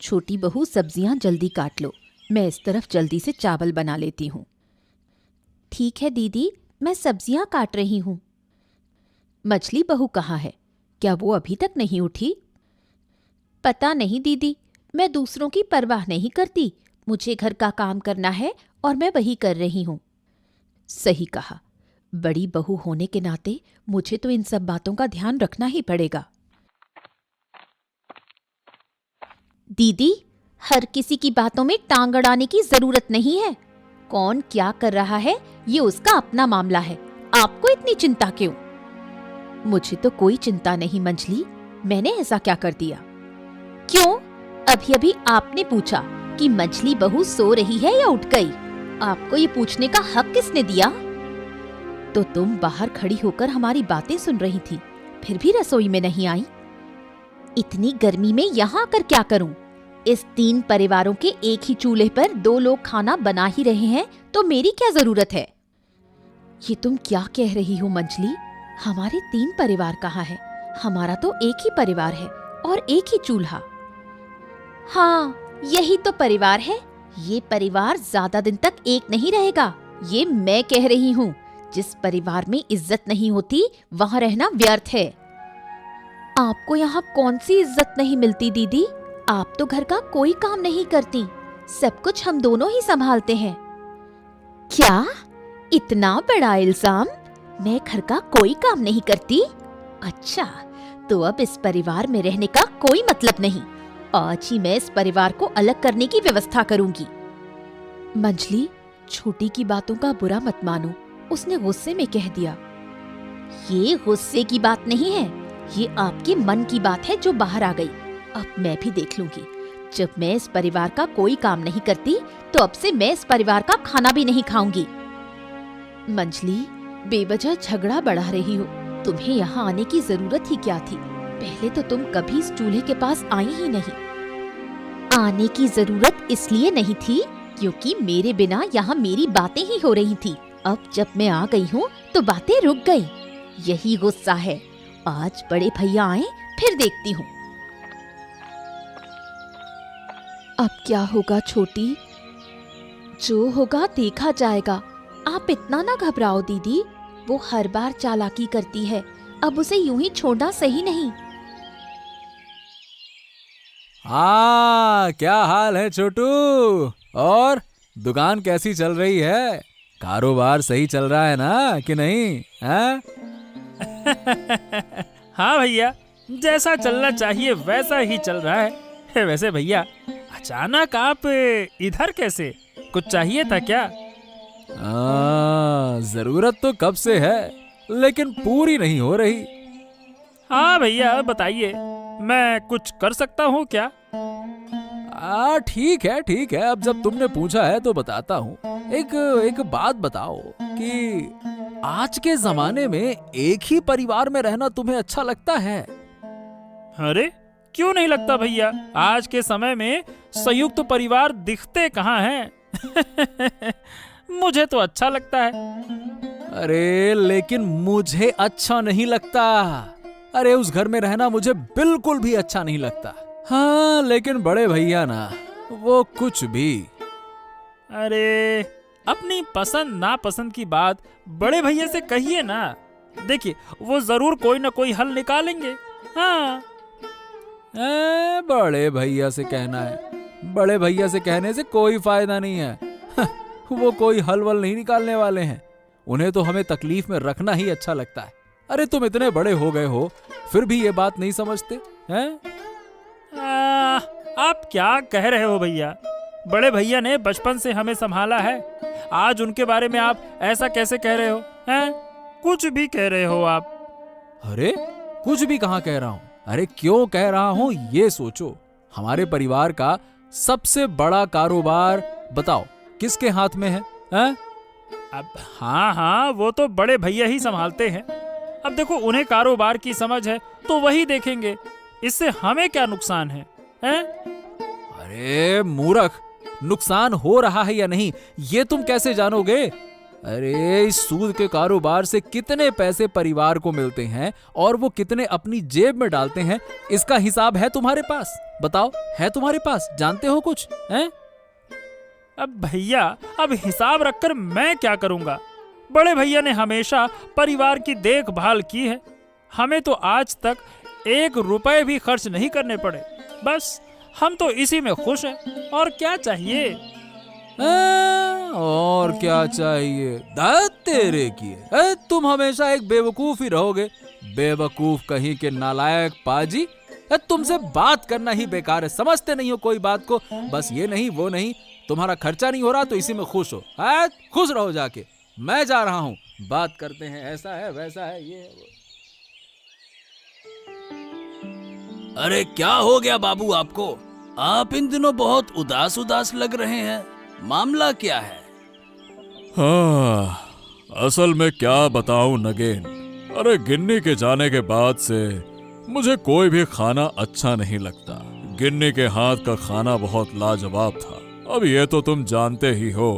छोटी बहू सब्जियां जल्दी काट लो, मैं इस तरफ जल्दी से चावल बना लेती हूँ। ठीक है दीदी, मैं सब्जियां काट रही हूँ। मछली बहू कहाँ है? क्या वो अभी तक नहीं उठी? पता नहीं दीदी, मैं दूसरों की परवाह नहीं करती। मुझे घर का काम करना है और मैं वही कर रही हूँ। सही कहा, बड़ी बहू होने के नाते मुझे तो इन सब बातों का ध्यान रखना ही पड़ेगा। दीदी, हर किसी की बातों में टांग अड़ाने की जरूरत नहीं है। कौन क्या कर रहा है ये उसका अपना मामला है, आपको इतनी चिंता क्यों? मुझे तो कोई चिंता नहीं मंजली, मैंने ऐसा क्या कर दिया? क्यों? अभी अभी आपने पूछा कि मछली बहू सो रही है या उठ गई। आपको ये पूछने का हक किसने दिया? तो तुम बाहर खड़ी होकर हमारी बातें सुन रही थी, फिर भी रसोई में नहीं आई। इतनी गर्मी में यहाँ आकर क्या करूं? इस 3 परिवारों के एक ही चूल्हे पर 2 लोग खाना बना ही रहे हैं, तो मेरी क्या जरूरत है? ये तुम क्या कह रही हो मंजली? हमारे 3 परिवार कहाँ है? हमारा तो एक ही परिवार है और एक ही चूल्हा। हाँ, यही तो परिवार है। ये परिवार ज्यादा दिन तक एक नहीं रहेगा, ये मैं कह रही हूँ। जिस परिवार में इज्जत नहीं होती वहाँ रहना व्यर्थ है। आपको यहाँ कौन सी इज्जत नहीं मिलती दीदी? आप तो घर का कोई काम नहीं करती, सब कुछ हम दोनों ही संभालते हैं। क्या? इतना बड़ा इल्जाम? मैं घर का कोई काम नहीं करती? अच्छा, तो अब इस परिवार में रहने का कोई मतलब नहीं। आज ही मैं इस परिवार को अलग करने की व्यवस्था करूंगी। मंजली, छोटी की बातों का बुरा मत मानो, उसने गुस्से में कह दिया। ये गुस्से की बात नहीं है, ये आपके मन की बात है जो बाहर आ गई। अब मैं भी देख लूंगी। जब मैं इस परिवार का कोई काम नहीं करती तो अब से मैं इस परिवार का खाना भी नहीं खाऊंगी। मंजली, बेवजह झगड़ा बढ़ा रही हो। तुम्हें यहाँ आने की जरूरत ही क्या थी? पहले तो तुम कभी इस चूल्हे के पास आई ही नहीं। आने की जरूरत इसलिए नहीं थी क्योंकि मेरे बिना यहाँ मेरी बातें ही हो रही थी। अब जब मैं आ गई हूँ तो बातें रुक गई। यही गुस्सा है। आज बड़े भैया आए फिर देखती हूँ। अब क्या होगा छोटी? जो होगा देखा जाएगा। आप इतना ना घबराओ दीदी, वो हर बार चालाकी करती है, अब उसे यूं ही छोड़ना सही नहीं। हाँ, क्या हाल है छोटू? और दुकान कैसी चल रही है? कारोबार सही चल रहा है ना कि नहीं? हाँ? हाँ भैया, जैसा चलना चाहिए वैसा ही चल रहा है। वैसे भैया, अचानक आप इधर कैसे? कुछ चाहिए था क्या? जरूरत तो कब से है, लेकिन पूरी नहीं हो रही। हाँ भैया, बताइए, मैं कुछ कर सकता हूँ क्या? ठीक है, अब जब तुमने पूछा है तो बताता हूँ। एक बात बताओ कि आज के जमाने में एक ही परिवार में रहना तुम्हें अच्छा लगता है? अरे क्यों नहीं लगता भैया, आज के समय में संयुक्त परिवार दिखते कहाँ हैं। मुझे तो अच्छा लगता है। अरे लेकिन मुझे अच्छा नहीं लगता। अरे उस घर में रहना मुझे बिल्कुल भी अच्छा नहीं लगता। हाँ, लेकिन बड़े भैया ना, वो कुछ भी। अरे अपनी पसंद नापसंद की बात बड़े भैया से कहिए ना। देखिए, वो जरूर कोई ना कोई हल निकालेंगे। हाँ। बड़े भैया से कहना है? बड़े भैया से कहने से कोई फायदा नहीं है। वो कोई हल वल नहीं निकालने वाले हैं। उन्हें तो हमें तकलीफ में रखना ही अच्छा लगता है। अरे तुम इतने बड़े हो गए हो फिर भी ये बात नहीं समझते हैं? आप क्या कह रहे हो भैया? बड़े भैया ने बचपन से हमें संभाला है, आज उनके बारे में आप ऐसा कैसे कह रहे हो? हैं? कुछ भी कह रहे हो आप। अरे कुछ भी कहाँ कह रहा हूँ? अरे क्यों कह रहा हूँ ये सोचो। हमारे परिवार का सबसे बड़ा कारोबार बताओ किसके हाथ में है? अब हाँ, वो तो बड़े भैया ही संभालते हैं। अब देखो, उन्हें कारोबार की समझ है तो वही देखेंगे, इससे हमें क्या नुकसान है? अरे मूर्ख, नुकसान हो रहा है या नहीं ये तुम कैसे जानोगे? अरे इस सूद के कारोबार से कितने पैसे परिवार को मिलते हैं और वो कितने अपनी जेब में डालते हैं, इसका हिसाब है तुम्हारे पास? बताओ, है तुम्हारे पास? जानते हो कुछ? हैं? अब भैया, अब हिसाब रखकर मैं क्या करूंगा? बड़े भैया ने हमेशा परिवार की देखभाल की है। हमें तो आज तक 1 रुपए भी खर्च नहीं करने पड़े। बस हम तो इसी में खुश हैं। और क्या चाहिए? और क्या चाहिए? दाद तेरे की तुम हमेशा एक बेवकूफ ही रहोगे। बेवकूफ कहीं के नालायक पाजी। तुमसे बात करना ही बेकार है, समझते नहीं हो कोई बात को। बस ये नहीं वो नहीं, तुम्हारा खर्चा नहीं हो रहा तो इसी में खुश हो। खुश रहो जाके। मैं जा रहा हूँ, बात करते हैं, ऐसा है वैसा है ये है वो। अरे क्या हो गया बाबू आपको? आप इन दिनों बहुत उदास उदास लग रहे हैं। मामला क्या है? हाँ, असल में क्या बताऊं नगेन। अरे गिन्नी के जाने के बाद से मुझे कोई भी खाना अच्छा नहीं लगता। गिन्नी के हाथ का खाना बहुत लाजवाब था। अब ये तो तुम जानते ही हो,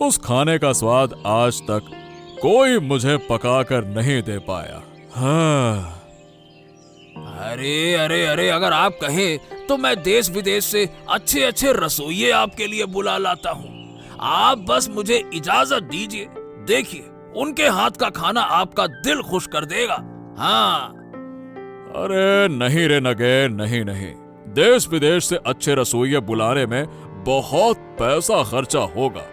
उस खाने का स्वाद आज तक कोई मुझे पका कर नहीं दे पाया। हाँ। अरे अरे अरे, अगर आप कहें तो मैं देश विदेश से अच्छे अच्छे रसोइये आपके लिए बुला लाता हूँ। आप बस मुझे इजाजत दीजिए। देखिए, उनके हाथ का खाना आपका दिल खुश कर देगा। हाँ। अरे नहीं रे नगेन, नहीं नहीं। देश विदेश से अच्छे रसोइये बुलाने में बहुत पैसा खर्चा होगा।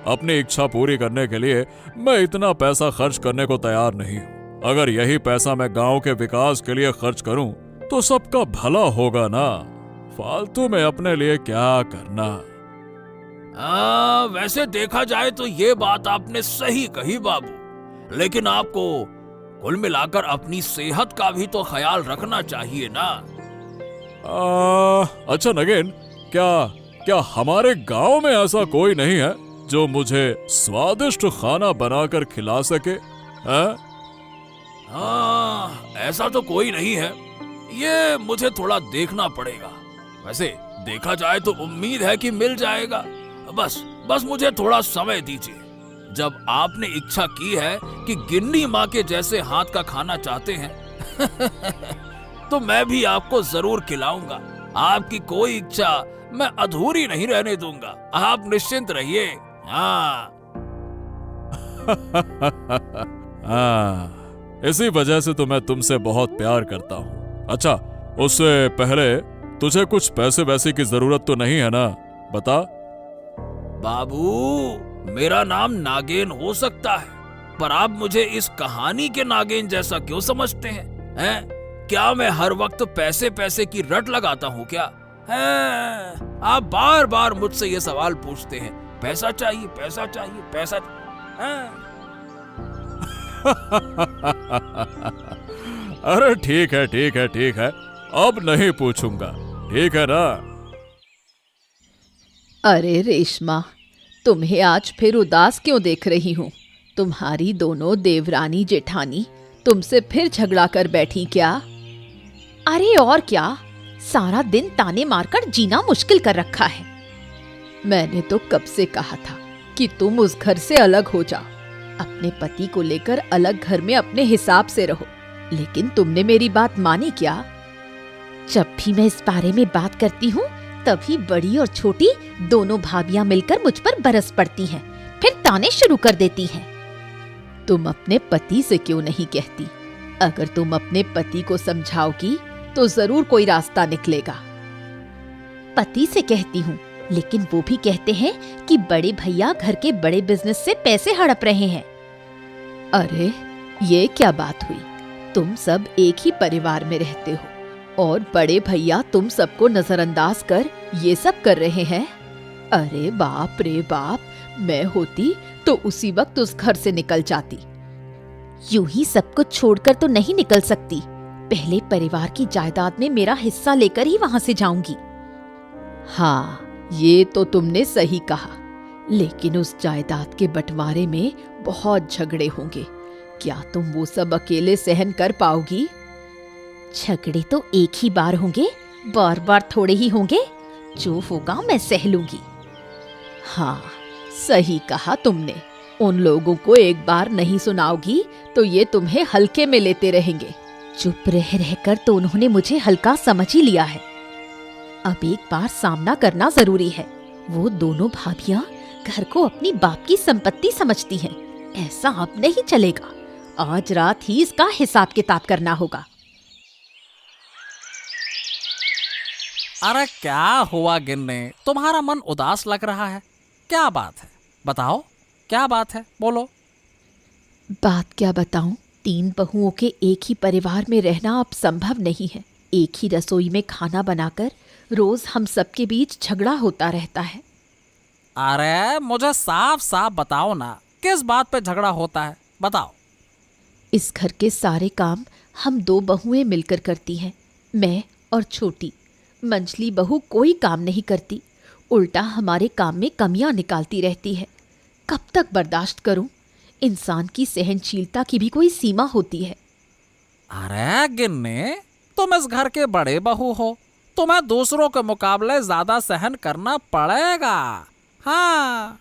अपनी इच्छा पूरी करने के लिए मैं इतना पैसा खर्च करने को तैयार नहीं हूँ। अगर यही पैसा मैं गांव के विकास के लिए खर्च करूं तो सबका भला होगा ना। फालतू में अपने लिए क्या करना। वैसे देखा जाए तो ये बात आपने सही कही बाबू, लेकिन आपको कुल मिलाकर अपनी सेहत का भी तो ख्याल रखना चाहिए ना। अच्छा नगेन, क्या हमारे गांव में ऐसा कोई नहीं है जो मुझे स्वादिष्ट खाना बनाकर खिला सके? हैं? ऐसा तो कोई नहीं है। ये मुझे थोड़ा देखना पड़ेगा। वैसे देखा जाए तो उम्मीद है कि मिल जाएगा। बस मुझे थोड़ा समय दीजिए। जब आपने इच्छा की है कि गिन्नी माँ के जैसे हाथ का खाना चाहते हैं तो मैं भी आपको जरूर खिलाऊंगा। आपकी कोई इच्छा मैं अधूरी नहीं रहने दूंगा। आप निश्चिंत रहिए। हाँ। इसी वजह से तो मैं तुमसे बहुत प्यार करता हूँ। अच्छा, उससे पहले तुझे कुछ पैसे वैसे की जरूरत तो नहीं है ना? बता। बाबू, मेरा नाम नागेन हो सकता है, पर आप मुझे इस कहानी के नागेन जैसा क्यों समझते हैं? क्या मैं हर वक्त पैसे पैसे की रट लगाता हूँ क्या? आप बार बार मुझसे ये सवाल पूछते हैं, पैसा चाहिए पैसा चाहिए पैसा। अरे ठीक है, अब नहीं पूछूंगा, ठीक है ना? अरे रेशमा, तुम्हें आज फिर उदास क्यों देख रही हूँ? तुम्हारी दोनों देवरानी जेठानी तुमसे फिर झगड़ा कर बैठी क्या? अरे और क्या, सारा दिन ताने मारकर जीना मुश्किल कर रखा है। मैंने तो कब से कहा था कि तुम उस घर से अलग हो जाओ, अपने पति को लेकर अलग घर में अपने हिसाब से रहो, लेकिन तुमने मेरी बात मानी क्या? जब भी मैं इस बारे में बात करती हूँ तभी बड़ी और छोटी दोनों भाभियां मिलकर मुझ पर बरस पड़ती हैं, फिर ताने शुरू कर देती हैं। तुम अपने पति से क्यों नहीं कहती? अगर तुम अपने पति को समझाओगी तो जरूर कोई रास्ता निकलेगा। पति से कहती हूँ, लेकिन वो भी कहते हैं कि बड़े भैया घर के बड़े बिजनेस से पैसे हड़प रहे हैं। अरे ये क्या बात हुई? तुम सब एक ही परिवार में रहते हो और बड़े भैया तुम सबको नजरअंदाज कर ये सब कर रहे हैं। अरे बाप रे बाप, मैं होती तो उसी वक्त उस घर से निकल जाती। यूं ही सब कुछ छोड़कर तो नहीं निकल सकती, पहले परिवार की जायदाद में मेरा हिस्सा लेकर ही वहां से जाऊंगी। हाँ, ये तो तुमने सही कहा, लेकिन उस जायदाद के बंटवारे में बहुत झगड़े होंगे। क्या तुम वो सब अकेले सहन कर पाओगी? झगड़े तो एक ही बार होंगे, बार बार थोड़े ही होंगे। जो होगा मैं सह लूंगी। हाँ, सही कहा तुमने, उन लोगों को एक बार नहीं सुनाओगी तो ये तुम्हें हल्के में लेते रहेंगे। चुप रह रहकर तो उन्होंने मुझे हल्का समझ ही लिया है। अब एक बार सामना करना जरूरी है। वो दोनों भाभियां घर को अपनी बाप की संपत्ति समझती हैं। ऐसा अब नहीं चलेगा। आज रात ही इसका हिसाब किताब करना होगा। अरे क्या हुआ गिन्नी, तुम्हारा मन उदास लग रहा है? क्या बात है, बताओ क्या बात है, बोलो। बात क्या बताऊं, 3 बहुओं के एक ही परिवार में रहना अब संभव नहीं है। एक ही रसोई में खाना बनाकर रोज हम सबके बीच झगड़ा होता रहता है। अरे मुझे साफ साफ बताओ ना, किस बात पे झगड़ा होता है, बताओ। इस घर के सारे काम हम 2 बहुएं मिलकर करती हैं, मैं और छोटी। मंझली बहू कोई काम नहीं करती, उल्टा हमारे काम में कमियां निकालती रहती है। कब तक बर्दाश्त करूं? इंसान की सहनशीलता की भी कोई सीमा होती है। अरे गिन्नी, तुम इस घर के बड़े बहू हो, तुम्हें दूसरों के मुकाबले ज्यादा सहन करना पड़ेगा। हाँ,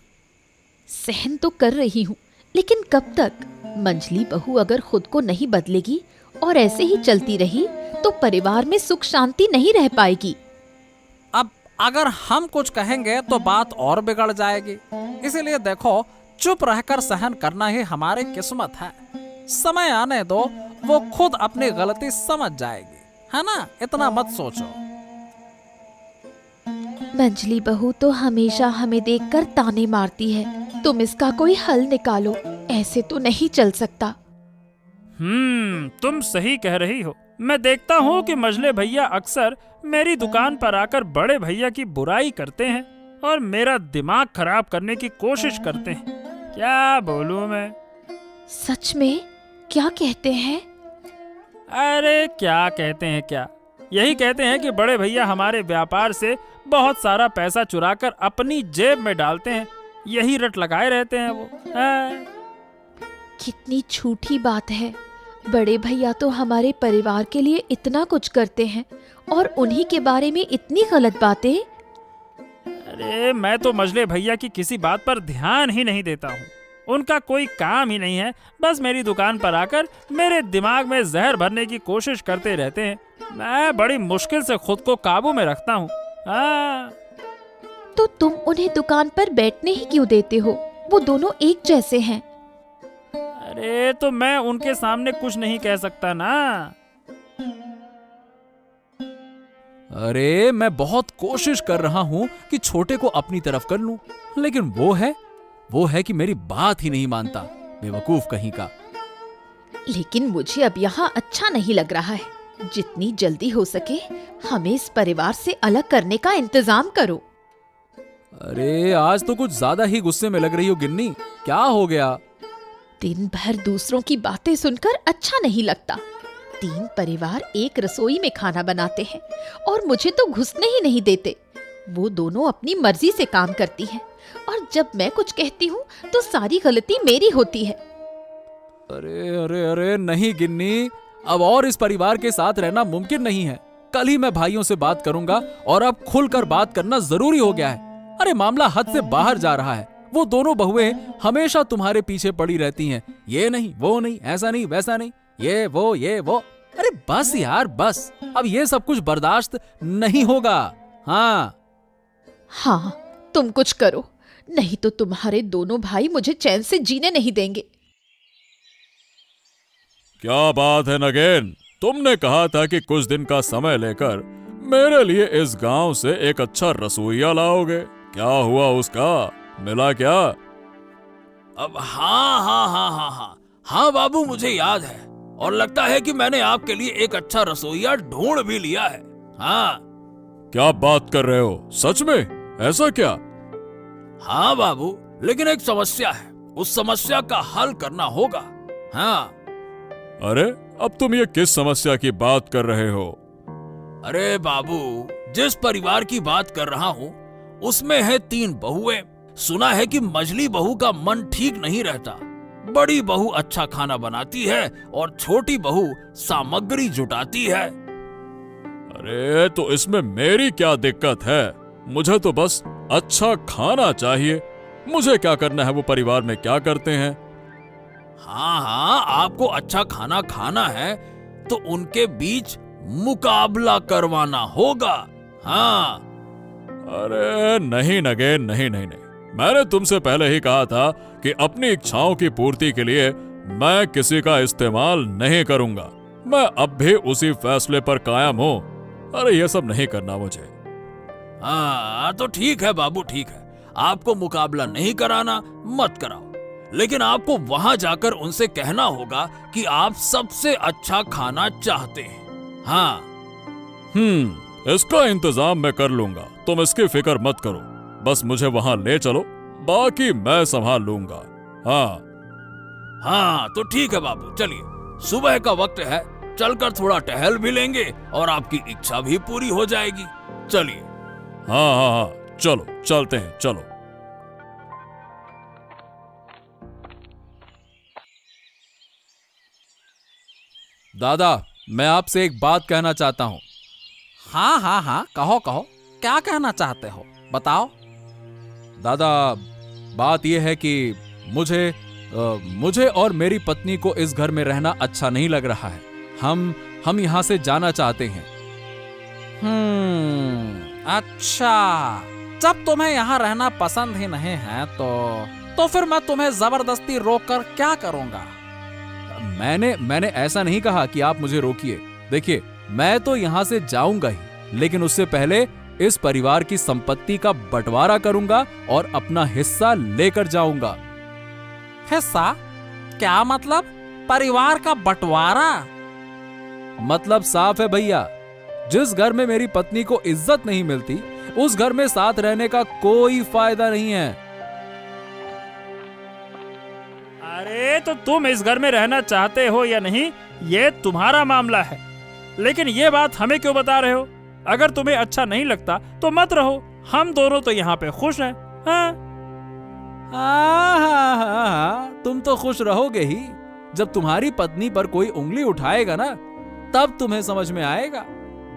सहन तो कर रही हूँ, लेकिन कब तक? मंझली बहू अगर खुद को नहीं बदलेगी और ऐसे ही चलती रही तो परिवार में सुख शांति नहीं रह पाएगी। अब अगर हम कुछ कहेंगे तो बात और बिगड़ जाएगी। इसीलिए देखो, चुप रहकर सहन करना ही हमारी किस्मत है। समय आने दो, वो खुद अपनी गलती समझ जाएगी, है ना? इतना मत सोचो। मंझली बहू तो हमेशा हमें देखकर ताने मारती है। तुम इसका कोई हल निकालो, ऐसे तो नहीं चल सकता। तुम सही कह रही हो। मैं देखता हूँ कि मझले भैया अक्सर मेरी दुकान पर आकर बड़े भैया की बुराई करते हैं और मेरा दिमाग खराब करने की कोशिश करते हैं। क्या बोलूं मैं? सच में? क्या कहते हैं? अरे क्या कहते हैं क्या, यही कहते हैं कि बड़े भैया हमारे व्यापार से बहुत सारा पैसा चुराकर अपनी जेब में डालते हैं। यही रट लगाए रहते हैं वो। कितनी झूठी बात है। बड़े भैया तो हमारे परिवार के लिए इतना कुछ करते हैं और उन्हीं के बारे में इतनी गलत बातें। अरे मैं तो मझले भैया की किसी बात पर ध्यान ही नहीं देता हूँ। उनका कोई काम ही नहीं है, बस मेरी दुकान पर आकर मेरे दिमाग में जहर भरने की कोशिश करते रहते हैं। मैं बड़ी मुश्किल से खुद को काबू में रखता हूँ। तो तुम उन्हें दुकान पर बैठने ही क्यों देते हो? वो दोनों एक जैसे हैं। अरे तो मैं उनके सामने कुछ नहीं कह सकता ना। अरे मैं बहुत कोशिश कर रहा हूं कि छोटे को अपनी तरफ कर लूं, लेकिन वो है कि मेरी बात ही नहीं मानता। बेवकूफ कहीं का। लेकिन मुझे अब यहाँ अच्छा नहीं लग रहा है। जितनी जल्दी हो सके हमें इस परिवार से अलग करने का इंतजाम करो। अरे आज तो कुछ ज्यादा ही गुस्से में लग रही हो गिन्नी, क्या हो गया? दिन भर दूसरों की बातें सुनकर अच्छा नहीं लगता। 3 परिवार एक रसोई में खाना बनाते हैं और मुझे तो घुसने ही नहीं देते। वो दोनों अपनी मर्जी से काम करती हैं और जब मैं कुछ कहती हूँ तो सारी गलती मेरी होती है। अरे अरे अरे नहीं गिन्नी, अब और इस परिवार के साथ रहना मुमकिन नहीं है। कल ही मैं भाइयों से बात करूंगा और अब खुलकर बात करना जरूरी हो गया है। अरे मामला हद से बाहर जा रहा है। वो दोनों बहुएं हमेशा तुम्हारे पीछे पड़ी रहती हैं। ये नहीं, वो नहीं, ऐसा नहीं, वैसा नहीं, ये वो। अरे बस यार बस, अब ये सब कुछ बर्दाश्त नहीं होगा। हाँ, तुम कुछ करो, नहीं तो तुम्हारे दोनों भाई मुझे चैन से जीने नहीं देंगे। क्या बात है नगेन, तुमने कहा था कि कुछ दिन का समय लेकर मेरे लिए इस गांव से एक अच्छा रसोइया लाओगे। क्या हुआ उसका? मिला क्या? अब हाँ बाबू, मुझे याद है और लगता है कि मैंने आपके लिए एक अच्छा रसोइया ढूंढ भी लिया है। हाँ। क्या बात कर रहे हो? सच में? ऐसा क्या? हाँ बाबू, लेकिन एक समस्या है। उस समस्या का हल करना होगा। हाँ। अरे अब तुम ये किस समस्या की बात कर रहे हो? अरे बाबू, जिस परिवार की बात कर रहा हूँ उसमें है 3 बहुएं। सुना है कि मझली बहू का मन ठीक नहीं रहता। बड़ी बहू अच्छा खाना बनाती है और छोटी बहू सामग्री जुटाती है। अरे तो इसमें मेरी क्या दिक्कत है? मुझे तो बस अच्छा खाना चाहिए। मुझे क्या करना है वो परिवार में क्या करते हैं। हाँ हाँ, आपको अच्छा खाना खाना है तो उनके बीच मुकाबला करवाना होगा। हाँ। अरे नहीं नगेन, नहीं नहीं नहीं, मैंने तुमसे पहले ही कहा था कि अपनी इच्छाओं की पूर्ति के लिए मैं किसी का इस्तेमाल नहीं करूंगा। मैं अब भी उसी फैसले पर कायम हूं। अरे ये सब नहीं करना मुझे। हाँ तो ठीक है बाबू, ठीक है, आपको मुकाबला नहीं कराना, मत कराओ, लेकिन आपको वहां जाकर उनसे कहना होगा कि आप सबसे अच्छा खाना चाहते हैं। हाँ। इसका इंतजाम मैं कर लूंगा, तुम इसकी फिक्र मत करो। बस मुझे वहां ले चलो, बाकी मैं संभाल लूंगा। हाँ हाँ तो ठीक है बाबू, चलिए, सुबह का वक्त है, चलकर थोड़ा टहल भी लेंगे और आपकी इच्छा भी पूरी हो जाएगी। चलिए। हाँ हाँ हाँ, चलो चलते हैं, चलो। दादा, मैं आपसे एक बात कहना चाहता हूँ। हाँ हाँ हाँ, कहो कहो, क्या कहना चाहते हो, बताओ। दादा, बात यह है कि मुझे और मेरी पत्नी को इस घर में रहना अच्छा नहीं लग रहा है। हम यहाँ से जाना चाहते हैं। अच्छा, जब तुम्हें यहाँ रहना पसंद ही नहीं है तो फिर मैं तुम्हें जबरदस्ती रोककर क्या करूँगा। मैंने ऐसा नहीं कहा कि आप मुझे रोकिए। देखिए, मैं तो यहाँ से जाऊंगा ही, लेकिन उससे पहले इस परिवार की संपत्ति का बंटवारा करूंगा और अपना हिस्सा लेकर जाऊंगा। हिस्सा? क्या मतलब? परिवार का बंटवारा? मतलब साफ है भैया, जिस घर में मेरी पत्नी को इज्जत नहीं मिलती, उस घर में साथ रहने का कोई फायदा नहीं है। अरे तो तुम इस घर में रहना चाहते हो या नहीं, ये तुम्हारा मामला है, लेकिन ये बात हमें क्यों बता रहे हो? अगर तुम्हें अच्छा नहीं लगता तो मत रहो, हम दोनों तो यहाँ पे खुश हैं। हाँ हाँ, तुम तो खुश रहोगे ही। जब तुम्हारी पत्नी पर कोई उंगली उठाएगा ना, तब तुम्हें समझ में आएगा।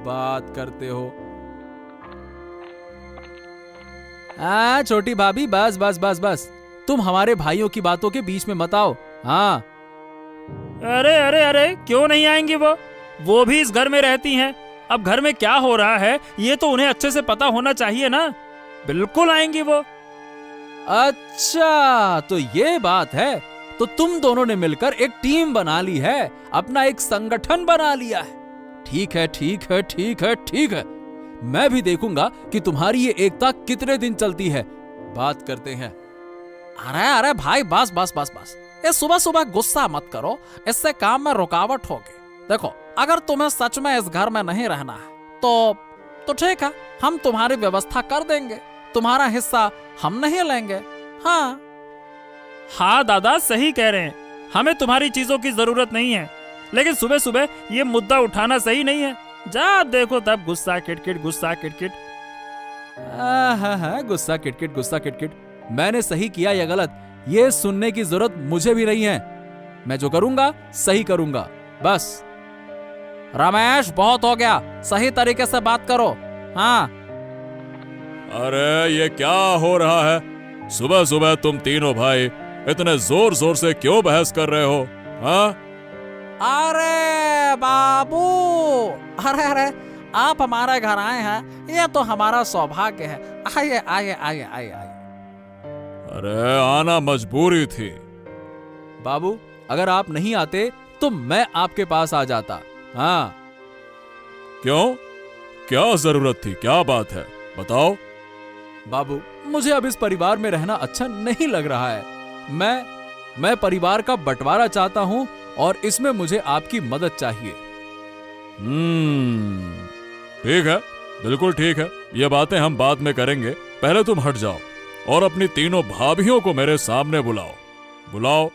बात करते हो। छोटी भाभी, बस बस बस बस, तुम हमारे भाइयों की बातों के बीच में मत आओ। हाँ। अरे अरे अरे, क्यों नहीं आएंगी? वो भी इस घर में रहती हैं। अब घर में क्या हो रहा है ये तो उन्हें अच्छे से पता होना चाहिए ना। बिल्कुल आएंगी वो। अच्छा, तो ये बात है। तो तुम दोनों ने मिलकर एक टीम बना ली है, अपना एक संगठन बना लिया है। ठीक है ठीक है ठीक है ठीक है, मैं भी देखूंगा कि तुम्हारी ये एकता कितने दिन चलती है। बात करते हैं। अरे अरे भाई, बस बस बस बस, ये सुबह सुबह गुस्सा मत करो, इससे काम में रुकावट होगी। देखो, अगर तुम्हें सच में इस घर में नहीं रहना है तो ठीक है, हम तुम्हारी व्यवस्था कर देंगे, तुम्हारा हिस्सा हम नहीं लेंगे। हाँ हाँ दादा, सही कह रहे हैं, हमें तुम्हारी चीजों की जरूरत नहीं है, लेकिन सुबह सुबह ये मुद्दा उठाना सही नहीं है। जा देखो तब गुस्सा किटकिट, गुस्सा किटकिट। हाँ, गुस्सा किटकिट, गुस्सा किटकिट। मैंने सही किया या गलत, ये सुनने की जरूरत मुझे भी नहीं है। मैं जो करूंगा सही करूंगा, बस। रमेश, बहुत हो गया, सही तरीके से बात करो। हाँ। अरे ये क्या हो रहा है? सुबह सुबह तुम तीनों भाई इतने जोर जोर से क्यों बहस कर रहे हो? हाँ? अरे बाबू, अरे अरे, आप हमारे घर आए हैं, ये तो हमारा सौभाग्य है। आइए आइए आइए आइए आइए। अरे आना मजबूरी थी। बाबू, अगर आप नहीं आते तो मैं आपके पास आ जाता। हाँ। क्यों? क्या जरूरत थी? क्या बात है, बताओ। बाबू, मुझे अब इस परिवार में रहना अच्छा नहीं लग रहा है। मैं परिवार का बंटवारा चाहता हूं और इसमें मुझे आपकी मदद चाहिए। ठीक है, बिल्कुल ठीक है, ये बातें हम बाद में करेंगे। पहले तुम हट जाओ और अपनी तीनों भाभियों को मेरे सामने बुलाओ। बुलाओ।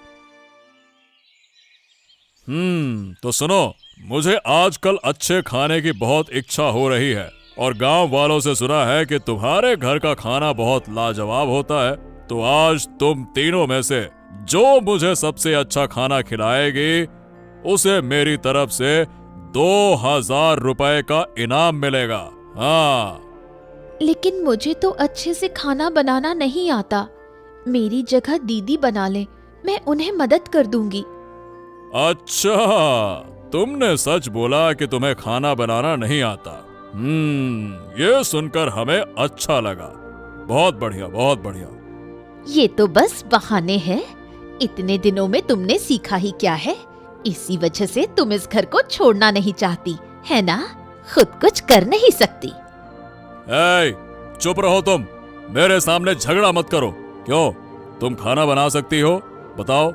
तो सुनो, मुझे आजकल अच्छे खाने की बहुत इच्छा हो रही है और गांव वालों से सुना है कि तुम्हारे घर का खाना बहुत लाजवाब होता है। तो आज तुम तीनों में से जो मुझे सबसे अच्छा खाना खिलाएगी, उसे मेरी तरफ से 2000 रुपए का इनाम मिलेगा। हाँ। लेकिन मुझे तो अच्छे से खाना बनाना नहीं आता, मेरी जगह दीदी बना ले, मैं उन्हें मदद कर दूंगी। अच्छा, तुमने सच बोला कि तुम्हें खाना बनाना नहीं आता। ये सुनकर हमें अच्छा लगा। बहुत बढ़िया, बहुत बढ़िया। ये तो बस बहाने हैं। इतने दिनों में तुमने सीखा ही क्या है? इसी वजह से तुम इस घर को छोड़ना नहीं चाहती, है ना? खुद कुछ कर नहीं सकती। ए, चुप रहो तुम। मेरे सामने झगड़ा मत करो। क्यों, तुम खाना बना सकती हो? बताओ।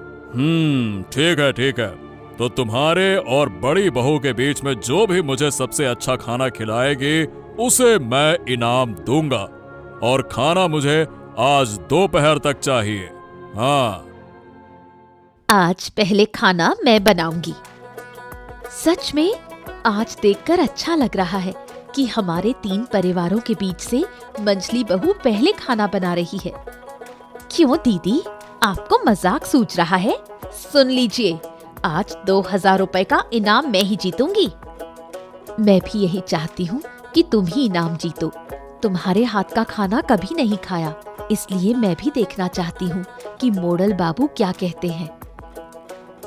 ठीक है, ठीक है। तो तुम्हारे और बड़ी बहू के बीच में जो भी मुझे सबसे अच्छा खाना खिलाएगी उसे मैं इनाम दूंगा। और खाना मुझे आज दोपहर तक चाहिए। हाँ। आज पहले खाना मैं बनाऊंगी। सच में आज देखकर अच्छा लग रहा है कि हमारे 3 परिवारों के बीच से मंझली बहू पहले खाना बना रही है। क्यों दीदी, आपको मजाक सूझ रहा है? सुन लीजिए, आज 2000 रुपए का इनाम मैं ही जीतूंगी। मैं भी यही चाहती हूँ कि तुम ही इनाम जीतो। तुम्हारे हाथ का खाना कभी नहीं खाया, इसलिए मैं भी देखना चाहती हूँ कि मोड़ल बाबू क्या कहते हैं।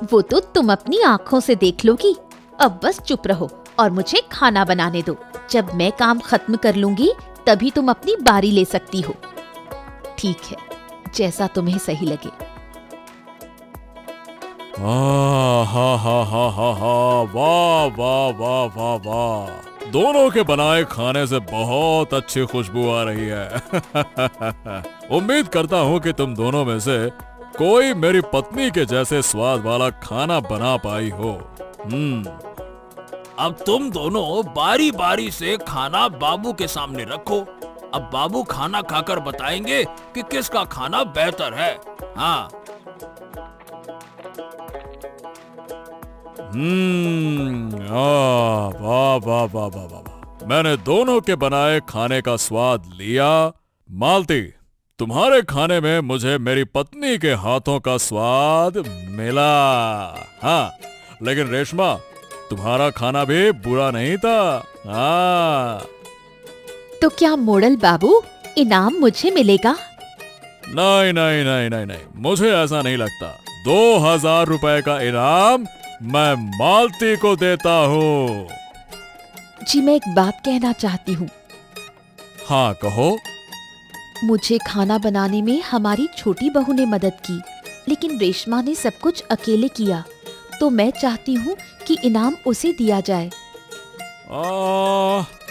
वो तो तुम अपनी आँखों से देख लोगी। अब बस चुप रहो और मुझे खाना बनाने दो। जब मैं काम खत्म कर लूंगी तभी तुम अपनी बारी ले सकती हो। ठीक है, जैसा तुम्हें सही लगे। हा हा हा हा, वाह वाह वाह वाह वाह। दोनों के बनाए खाने से बहुत अच्छी खुशबू आ रही है। उम्मीद करता हूँ कि तुम दोनों में से कोई मेरी पत्नी के जैसे स्वाद वाला खाना बना पाई हो। अब तुम दोनों बारी बारी से खाना बाबू के सामने रखो। अब बाबू खाना खाकर बताएंगे कि किसका खाना बेहतर है। हाँ। वाह वाह वाह वाह वाह। मैंने दोनों के बनाए खाने का स्वाद लिया। मालती, तुम्हारे खाने में मुझे मेरी पत्नी के हाथों का स्वाद मिला। हाँ, लेकिन रेशमा, तुम्हारा खाना भी बुरा नहीं था। हाँ। तो क्या मोड़ल बाबू, इनाम मुझे मिलेगा? नहीं नहीं नहीं नहीं नहीं, मुझे ऐसा नहीं लगता। 2000 रुपए का इनाम मैं मालती को देता हूँ। जी, मैं एक बात कहना चाहती हूँ। हाँ, कहो। मुझे खाना बनाने में हमारी छोटी बहू ने मदद की, लेकिन रेशमा ने सब कुछ अकेले किया, तो मैं चाहती हूँ कि इनाम उसे दिया जाए।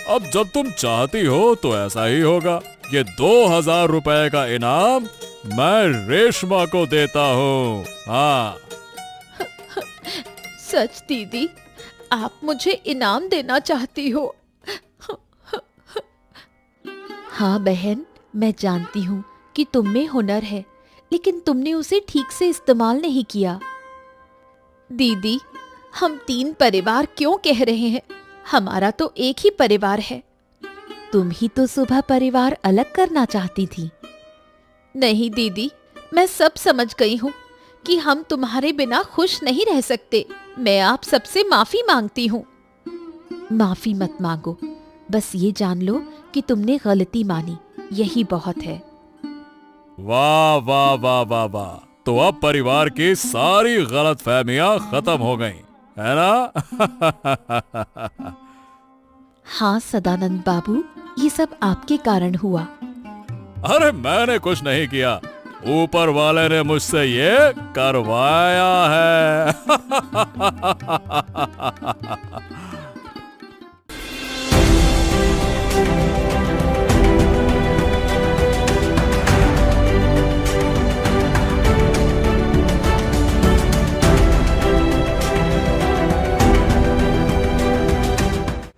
अब जब तुम चाहती हो तो ऐसा ही होगा। ये 2000 रुपए का इनाम मैं रेशमा को देता हूँ। हाँ। सच दीदी, आप मुझे इनाम देना चाहती हो? हाँ बहन, मैं जानती हूँ कि तुम में हुनर है, लेकिन तुमने उसे ठीक से इस्तेमाल नहीं किया। दीदी, हम 3 परिवार क्यों कह रहे हैं? हमारा तो एक ही परिवार है। तुम ही तो सुबह परिवार अलग करना चाहती थी। नहीं दीदी, मैं सब समझ गई हूँ कि हम तुम्हारे बिना खुश नहीं रह सकते। मैं आप सबसे माफी मांगती हूँ। माफी मत मांगो, बस ये जान लो कि तुमने गलती मानी, यही बहुत है। वाह वाह वाह वाह वाह। तो अब परिवार की सारी गलतफहमियां खत्म हो गईं, है ना? हाँ सदानंद बाबू, ये सब आपके कारण हुआ। अरे मैंने कुछ नहीं किया, ऊपर वाले ने मुझसे ये करवाया है।